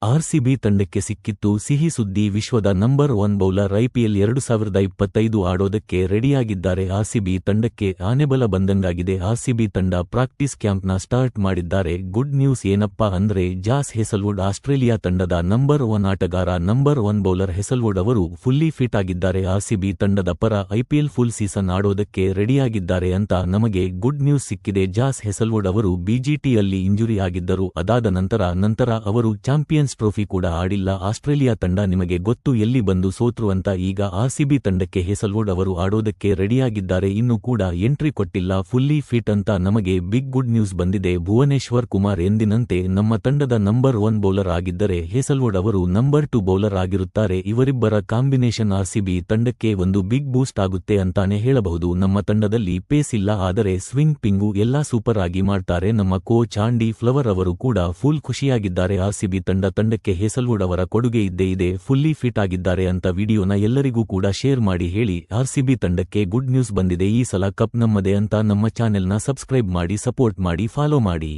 RCB ತಂಡಕ್ಕೆ ಸಿಕ್ಕಿತ್ತು ಸಿಹಿ ಸುದ್ದಿ. ವಿಶ್ವದ ನಂಬರ್ 1 ಬೌಲರ್ ಐಪಿಎಲ್ 2025 ಆಡೋದಕ್ಕೆ ರೆಡಿಯಾಗಿದ್ದಾರೆ. ಆರ್ಸಿಬಿ ತಂಡಕ್ಕೆ ಆನೆಬಲ ಬಂದಂಗಾಗಿದೆ. ಆರ್ಸಿಬಿ ತಂಡ ಪ್ರಾಕ್ಟೀಸ್ ಕ್ಯಾಂಪ್ನ ಸ್ಟಾರ್ಟ್ ಮಾಡಿದ್ದಾರೆ. ಗುಡ್ ನ್ಯೂಸ್ ಏನಪ್ಪಾ ಅಂದ್ರೆ ಜಾಸ್ ಹೇಸಲ್ವುಡ್ ಆಸ್ಟ್ರೇಲಿಯಾ ತಂಡದ ನಂಬರ್ 1 ಆಟಗಾರ, ನಂಬರ್ 1 ಬೌಲರ್ ಹೇಸಲ್ವುಡ್ ಅವರು ಫುಲ್ಲಿ ಫಿಟ್ ಆಗಿದ್ದಾರೆ. ಆರ್ಸಿಬಿ ತಂಡದ ಪರ ಐಪಿಎಲ್ ಫುಲ್ ಸೀಸನ್ ಆಡೋದಕ್ಕೆ ರೆಡಿಯಾಗಿದ್ದಾರೆ ಅಂತ ನಮಗೆ ಗುಡ್ ನ್ಯೂಸ್ ಸಿಕ್ಕಿದೆ. ಜಾಸ್ ಹೇಸಲ್ವುಡ್ ಅವರು ಬಿಜಿಟಿಯಲ್ಲಿ ಇಂಜುರಿ ಆಗಿದ್ದರು. ಅದಾದ ನಂತರ ಅವರು ಚಾಂಪಿಯನ್ಸ್ ಟ್ರೋಫಿ ಕೂಡ ಆಡಿಲ್ಲ. ಆಸ್ಟ್ರೇಲಿಯಾ ತಂಡ ನಿಮಗೆ ಗೊತ್ತು ಎಲ್ಲಿ ಬಂದು ಸೋತ್ರು ಅಂತ. ಈಗ ಆರ್ಸಿಬಿ ತಂಡಕ್ಕೆ ಹೇಸಲ್ವುಡ್ ಅವರು ಆಡೋದಕ್ಕೆ ರೆಡಿಯಾಗಿದ್ದಾರೆ. ಇನ್ನೂ ಕೂಡ ಎಂಟ್ರಿ ಕೊಟ್ಟಿಲ್ಲ, ಫುಲ್ಲಿ ಫಿಟ್ ಅಂತ ನಮಗೆ ಬಿಗ್ ಗುಡ್ ನ್ಯೂಸ್ ಬಂದಿದೆ. ಭುವನೇಶ್ವರ್ ಕುಮಾರ್ ಎಂದಿನಂತೆ ನಮ್ಮ ತಂಡದ ನಂಬರ್ 1 ಬೌಲರ್ ಆಗಿದ್ದರೆ ಹೇಸಲ್ವುಡ್ ಅವರು ನಂಬರ್ 2 ಬೌಲರ್ ಆಗಿರುತ್ತಾರೆ. ಇವರಿಬ್ಬರ ಕಾಂಬಿನೇಷನ್ ಆರ್ಸಿಬಿ ತಂಡಕ್ಕೆ ಒಂದು ಬಿಗ್ ಬೂಸ್ಟ್ ಆಗುತ್ತೆ ಅಂತಾನೆ ಹೇಳಬಹುದು. ನಮ್ಮ ತಂಡದಲ್ಲಿ ಪೇಸ್ ಇಲ್ಲ, ಆದರೆ ಸ್ವಿಂಗ್ ಪಿಂಗು ಎಲ್ಲಾ ಸೂಪರ್ ಆಗಿ ಮಾಡ್ತಾರೆ. ನಮ್ಮ ಕೋಚ್ ಆಂಡಿ ಫ್ಲವರ್ ಅವರು ಕೂಡ ಫುಲ್ ಖುಷಿಯಾಗಿದ್ದಾರೆ. ಆರ್ಸಿಬಿ ತಂಡಕ್ಕೆ ಹೇಸಲ್ವುಡ್ ಅವರ ಕೊಡುಗೆ ಇದ್ದೇ ಇದೆ, ಫುಲ್ಲಿ ಫಿಟ್ ಆಗಿದ್ದಾರೆ ಅಂತ ವಿಡಿಯೋನ ಎಲ್ಲರಿಗೂ ಕೂಡ ಶೇರ್ ಮಾಡಿ ಹೇಳಿ. ಆರ್ಸಿಬಿ ತಂಡಕ್ಕೆ ಗುಡ್ ನ್ಯೂಸ್ ಬಂದಿದೆ. ಈ ಸಲ ಕಪ್ ನಮ್ಮದೇ ಅಂತ ನಮ್ಮ ಚಾನೆಲ್ನ ಸಬ್ಸ್ಕ್ರೈಬ್ ಮಾಡಿ, ಸಪೋರ್ಟ್ ಮಾಡಿ, ಫಾಲೋ ಮಾಡಿ.